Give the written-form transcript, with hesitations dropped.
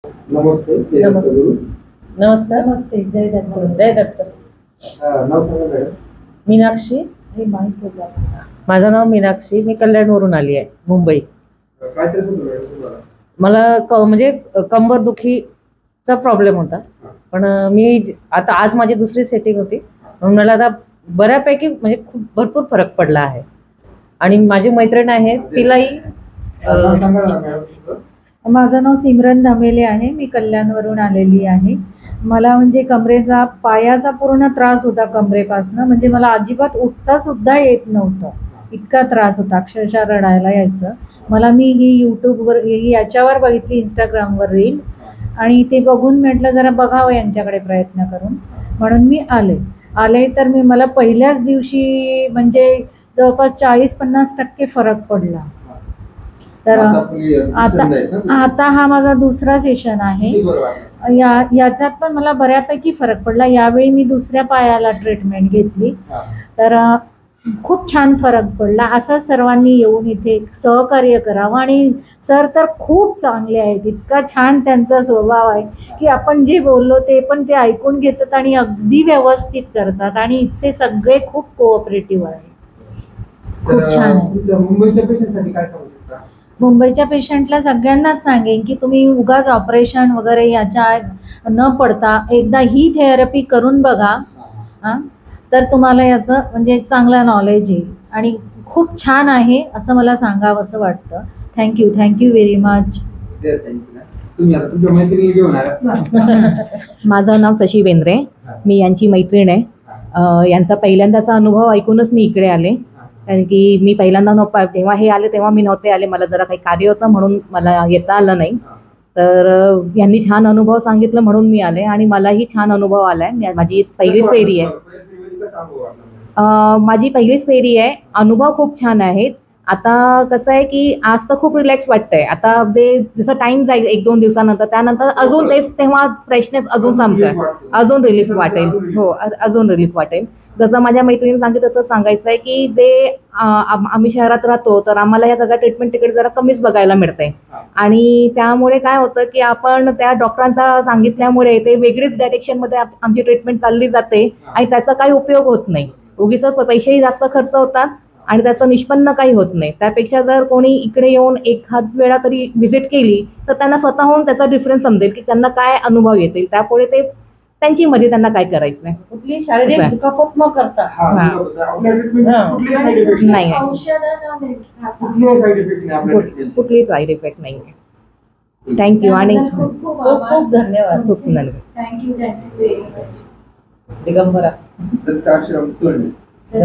नमस्ते. नमस्कार. नमस्ते. जय दत्त. जय दत्त. नाव सांगा मॅडम. मीनाक्षी. माझं नाव मीनाक्षी. मी कल्याणवरून आली आहे, मुंबई. काय त्रास होतो मॅडम तुम्हाला? मला म्हणजे कंबरदुखीचा प्रॉब्लेम होता, पण मी आता आज माझी दुसरी सेटिंग होती, म्हणून मला आता बऱ्यापैकी म्हणजे खूप भरपूर फरक पडला आहे. आणि माझी मैत्रीण आहे, तिलाही नाव सांगा ना मॅडम तुमचं. माझं नाव सिमरन धमेले आहे. मी कल्याणवरून आलेली आहे. मला म्हणजे कमरेचा पायाचा पूर्ण त्रास होता कमरेपासनं, म्हणजे मला अजिबात उठता सुद्धा येत नव्हतं, इतका त्रास होता, अक्षरशः रडायला यायचं मला. मी ही यूट्यूबवर याच्यावर बघितली, इंस्टाग्रामवर रील, आणि ते बघून म्हटलं जरा बघावं यांच्याकडे प्रयत्न करून, म्हणून मी आले तर मला पहिल्याच दिवशी म्हणजे जवळपास 40-50% फरक पडला. तर आता हा माझा दुसरा सेशन आहे. याच्यात पण मला बऱ्यापैकी फरक पडला. यावेळी मी दुसऱ्या पायाला ट्रीटमेंट घेतली, तर खूप छान फरक पडला. असं सर्वांनी येऊन इथे सहकार्य करावं. आणि सर तर खूप चांगले आहेत, इतका छान त्यांचा स्वभाव आहे की आपण जे बोललो ते पण ते ऐकून घेतात आणि अगदी व्यवस्थित करतात. आणि इथचे सगळे खूप कोऑपरेटिव्ह आहे, खूप छान आहे. मुंबईच्या पेशंटसाठी काय सांगू शकता? मुंबईच्या पेशंटला सगळ्यांनाच सांगेन की तुम्ही उगाच ऑपरेशन वगैरे याच्या न पडता एकदा ही थेरपी करून बघा, तर तुम्हाला याचं म्हणजे चांगलं नॉलेज येईल. आणि खूप छान आहे असं मला सांगावं असं वाटतं. Thank you very much. माझं नाव शशी बेंद्रे. मी यांची मैत्रीण आहे. यांचा पहिल्यांदाचा अनुभव ऐकूनच मी इकडे आले, कारण की मी पहिल्यांदा तेव्हा हे आले तेव्हा मी नव्हते आले, मला जरा काही कार्य होतं म्हणून मला येता आलं नाही. तर यांनी छान अनुभव सांगितलं म्हणून मी आले, आणि मलाही छान अनुभव आलाय. माझी पहिलीच फेरी आहे. माझी पहिलीच फेरी आहे. अनुभव खूप छान आहेत. आता कसं आहे की आज तर खूप रिलॅक्स वाटतंय. आता जे जसं टाइम जाईल 1-2 दिवसानंतर, त्यानंतर अजून तेव्हा फ्रेशनेस अजून समजेल, अजून रिलीफ वाटेल. हो, अजून रिलीफ वाटेल. जसं माझ्या मैत्रिणीने सांगितलं तसं सांगायचं आहे की जे आम्ही शहरात राहतो, तर आम्हाला या सगळ्या ट्रीटमेंट तिकडे जरा कमीच बघायला मिळते. आणि त्यामुळे काय होतं की आपण त्या डॉक्टरांचा सांगितल्यामुळे ते वेगळीच डायरेक्शनमध्ये आमची ट्रीटमेंट चालली जाते, आणि त्याचा काही उपयोग होत नाही. उगीच पैसेही जास्त खर्च होतात आणि त्याचं निष्पन्न काही होत नाही. त्यापेक्षा जर कोणी इकडे येऊन एखाद वेळा तरी व्हिजिट केली, तर त्यांना स्वतःहून त्याचा डिफरन्स समजेल की त्यांना काय अनुभव येतील. त्यापुढे ते त्यांची मर्जी, त्यांना काय करायचंय. कुठली शारीरिक दुखापत न करता नाही, कुठलीही साईड इफेक्ट नाही. थँक्यू आणि खूप खूप धन्यवाद. खूप धन्यवाद. Thank you very much. दिगंबरा.